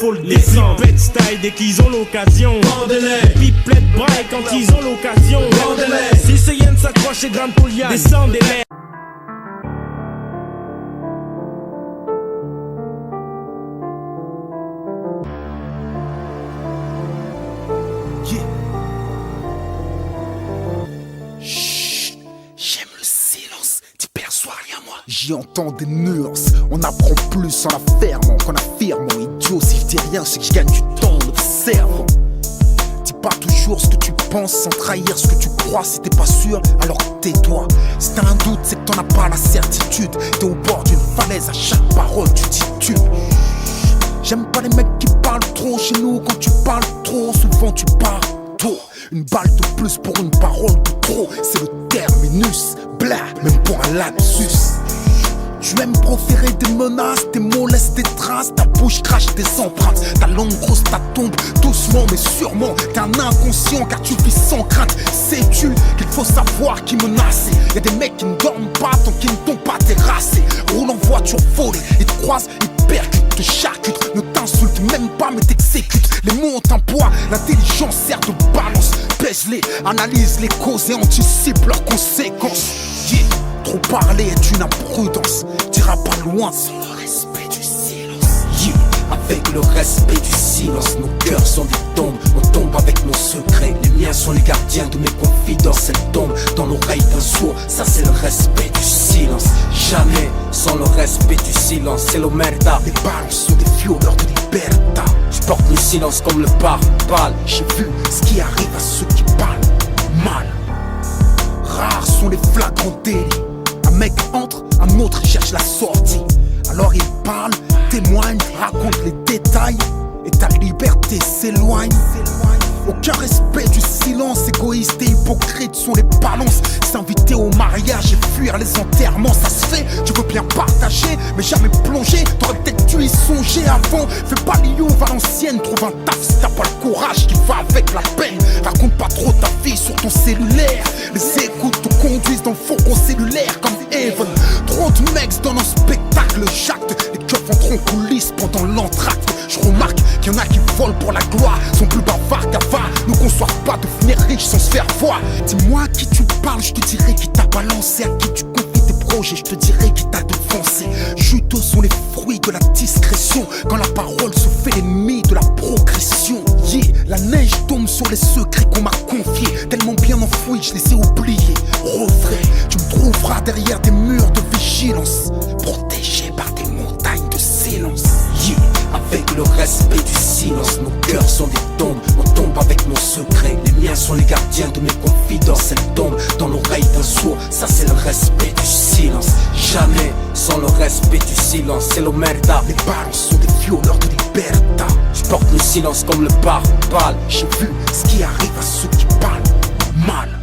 faut le descendre. Les style dès qu'ils ont l'occasion. Vendez-les. Pipelettes braille quand ils ont l'occasion. Vendez-les. Si c'est Yen s'accroche et Grand Polian, descendez-les. J'aime le silence, tu perçois rien moi. J'y entends des nuances, on apprend plus en affermant qu'en affirmant. Idiot, si je dis rien, c'est que je gagne du temps en observant. Dis pas toujours ce que tu penses sans trahir ce que tu crois. Si t'es pas sûr, alors tais-toi. Si t'as un doute, c'est que t'en as pas la certitude. T'es au bord d'une falaise, à chaque parole tu titules. J'aime pas les mecs qui parlent trop chez nous. Quand tu parles trop, souvent tu parles tôt. Une balle de plus pour une parole de trop. C'est le terminus, blah, même pour un lapsus. Tu aimes proférer des menaces, tes mots laissent des traces. Ta bouche crache des empreintes, ta langue grosse, ta tombe doucement mais sûrement. T'es un inconscient car tu vis sans crainte. Sais-tu qu'il faut savoir qui menacer? Y'a des mecs qui ne dorment pas tant qu'ils ne t'ont pas terrassé. Roule en voiture volée, ils te croisent, ils te percutent, te charcutent. Ne t'insultent même pas mais t'exécutent. Les mots ont un poids, l'intelligence sert de balance. Pèse-les, analyse les causes et anticipe leurs conséquences. Yeah. Trop parler est une imprudence, t'iras pas loin sans le respect du silence. Yeah. Avec le respect du silence, nos cœurs sont des tombes. On tombe avec nos secrets, les miens sont les gardiens de mes confidences. Elles tombent dans l'oreille d'un sourd, ça c'est le respect du silence. Jamais sans le respect du silence, c'est l'omerta. Les ballons sont des violeurs de liberté. Je porte le silence comme le pare-balles. J'ai vu ce qui arrive à ceux qui parlent mal. Rares sont les flagrants délits. Un mec entre, un autre cherche la sortie. Alors il parle, témoigne, raconte les détails. Et ta liberté s'éloigne. Aucun respect du silence, égoïste et hypocrite sont les balances. S'inviter au mariage et fuir les enterrements, ça se fait. Tu veux bien partager, mais jamais plonger. T'aurais peut-être dû y songer avant. Fais pas Lyon, Valenciennes, trouve un taf si t'as pas le courage qui va avec la peine. Raconte pas trop ta vie sur ton cellulaire. Les écoutes te conduisent dans le fourgon cellulaire comme Evan. 30 mecs dans un spectacle jacte. Les keufs entrent en coulisses pendant l'entracte. Je remarque qu'il y en a qui volent pour la gloire, sont plus bavards qu'avant. Ne conçoivent pas de devenir riche sans se faire voir. Dis-moi à qui tu parles, je te dirai qui t'a balancé. À qui tu confies tes projets, je te dirai qui t'a devancé. Juteux sont les fruits de la discrétion. Quand la parole se fait l'ennemi de la progression. Yeah, la neige tombe sur les secrets qu'on m'a confiés. Tellement bien enfouis, je les ai oubliés. Refrais, tu me trouveras derrière des murs de vigilance, protégé par des montagnes de silence. Yeah. Avec le respect du silence, nos cœurs sont des tombes. On tombe avec nos secrets, les miens sont les gardiens de mes confidences. Elles tombent dans l'oreille d'un sourd, ça c'est le respect du silence. Jamais sans le respect du silence, c'est l'omerta. Les ballons sont des violeurs de liberté. Je porte le silence comme le pare-balles. J'ai vu ce qui arrive à ceux qui parlent mal.